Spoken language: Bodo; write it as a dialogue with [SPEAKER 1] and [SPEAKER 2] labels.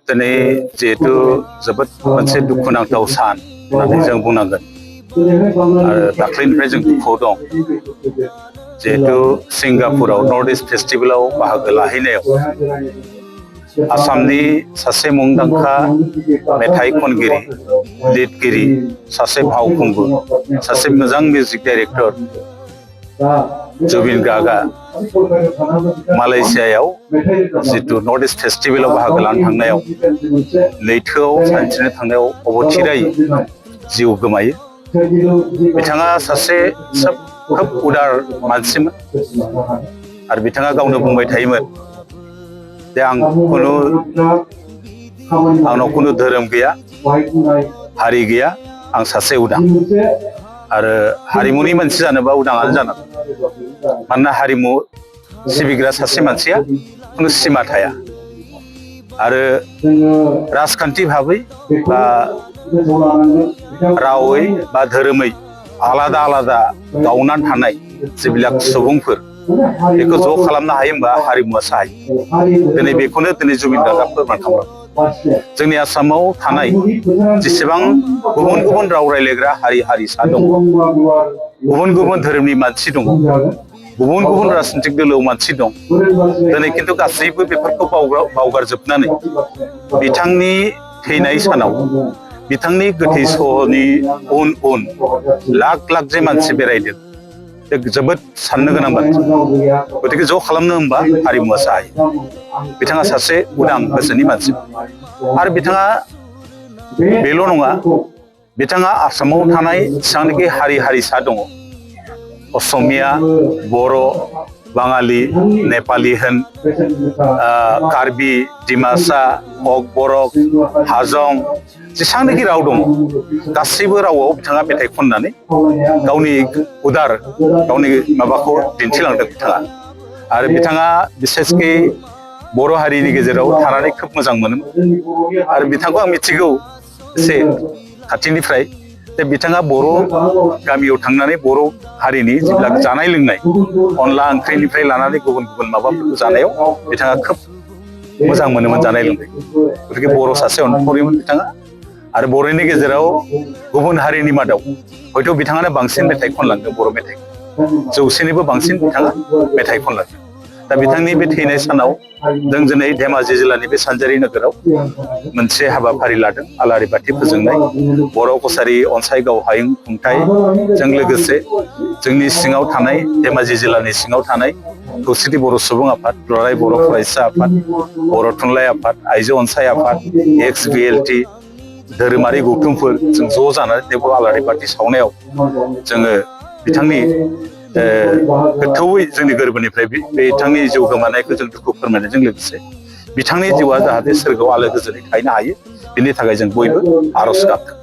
[SPEAKER 1] दिनै जिहेतु जोबोद मोनसे दुखुनांथाव सान होननानै जों बुंनांगोन आरो दाख्लैनिफ्राय जों दुखुआव दं जिहेतु सिंगापुराव नर्थ इस्ट फेस्टिभेलाव बाहागो लाहैनायाव आसामनि सासे मुंदांखा मेथाइ खनगिरि लिरगिरि सासे फावखुंगुर सासे मोजां मिउजिक डाइरेक्टर जुबिन गार्गआ मालयेशियायाव जितु नर्थ इस्ट फेस्टिभेलाव बाहागो लानो थांनायाव लैथोआव सानस्रिनो थांनायाव अबथिरायै जिउ गोमायो। बिथाङा सासे खोब उदार मानसिमोन आरो बिथाङा गावनो बुंबाय थायोमोन जे आंनाव खुनु धोरोम गैया हारि गैया आं सासे उदां आरो हारिमुनि मानसि जानोबा उदाङानो जानांगौ मानोना हारिमु सिबिग्रा सासे मानसिया खुनु सिमा थाया आरो राजखान्थि भाबै बा रावै बा धोरोमै आलादा आलादा गावनानै थानाय जेবিলাক सुबुंफोर बेखौ ज' खालामनो हायो होनबा हारिमुआसो हायो। दिनै बेखौनो जुबिन गार्गआ फोरमान खालामो। जोंनि आसामाव थानाय जेसेबां गुबुन गुबुन राव रायलायग्रा हारि हारिसा दं गुबुन गुबुन धोरोमनि मानसि दङ गुबुन गुबुन राजनीतिक दोलोआव मानसि दं दिनै खिन्थु गासैबो बेफोरखौ बावगारजोबनानै बिथांनि थैनाय सानाव बिथांनि गोथै सहनि उन उन लाख लाख जे मानसि बेरायदों बे जोबोद साननो गोनां बाथ्रा। गतिके ज' खालामनो होनबा हारिमुआसो हायो। बिथाङा सासे उदां गोसोनि मानसि आरो बिथाङा बेल' नङा बिथाङा आसामाव थानाय जेसेबांनाखि हारि हारिसा दङ असमिया बर' बाङालि नेपालि होन कार्बि डिमासा बरक हाजं जेसेबांनाखि राव दङ गासैबो रावआव बिथाङा मेथाइ खननानै गावनि उदार गावनि माबाखौ दिन्थिलांदों बिथाङा आरो बिथाङा बिसेसकि बर' हारिनि गेजेराव थानानै खोब मोजां मोनोमोन आरो बिथांखौ आं मिथिगौ एसे खाथिनिफ्राय जे बिथाङा बर' गामियाव थांनानै बर' हारिनि जेब्ला जानाय लोंनाय अनला ओंख्रिनिफ्राय लानानै गुबुन गुबुन माबाफोरखौ जानायाव बिथाङा खोब मोजां मोनोमोन जानाय लोंनाय। गतिके बर' सासे अनफावरिमोन बिथाङा आरो बर'नि गेजेराव गुबुन हारिनि मादाव हयथ' बिथाङानो बांसिन मेथाइ खनलांदों बर' मेथाइ जौसेनिबो बांसिन बिथाङा मेथाइ खनलांदों। दा बिथांनि बे थैनाय सानाव जों दिनै धेमाजि जिल्लानि बे सानजारि नोगोराव मोनसे हाबाफारि लादों आलारि बाथि फोजोंनाय बर' कसारि अनसायगाव हायुं खुंथायजों लोगोसे जोंनि सिङाव थानाय धेमाजि जिल्लानि सिङाव थानाय खौसेथि बर' सुबुं आफाद दुलाराय बर' फरायसा आफाद बर' थुनलाइ आफाद आइजो अनसाय आफाद XBLT धोरोमारि गौथुमफोर जों ज' जानानै बेखौ आलारि बाथि सावनायाव जोङो बिथांनि गोथौयै जोंनि गोरबोनिफ्राय बिथांनि जिउ गोमानायखौ जों दुखु फोरमायनायजों लोगोसे बिथांनि जिउआ जाहाथे सोरगोआव आलो गोजोनै थाहैनो हायो बिनि थाखाय जों बयबो आर'ज गाबदों।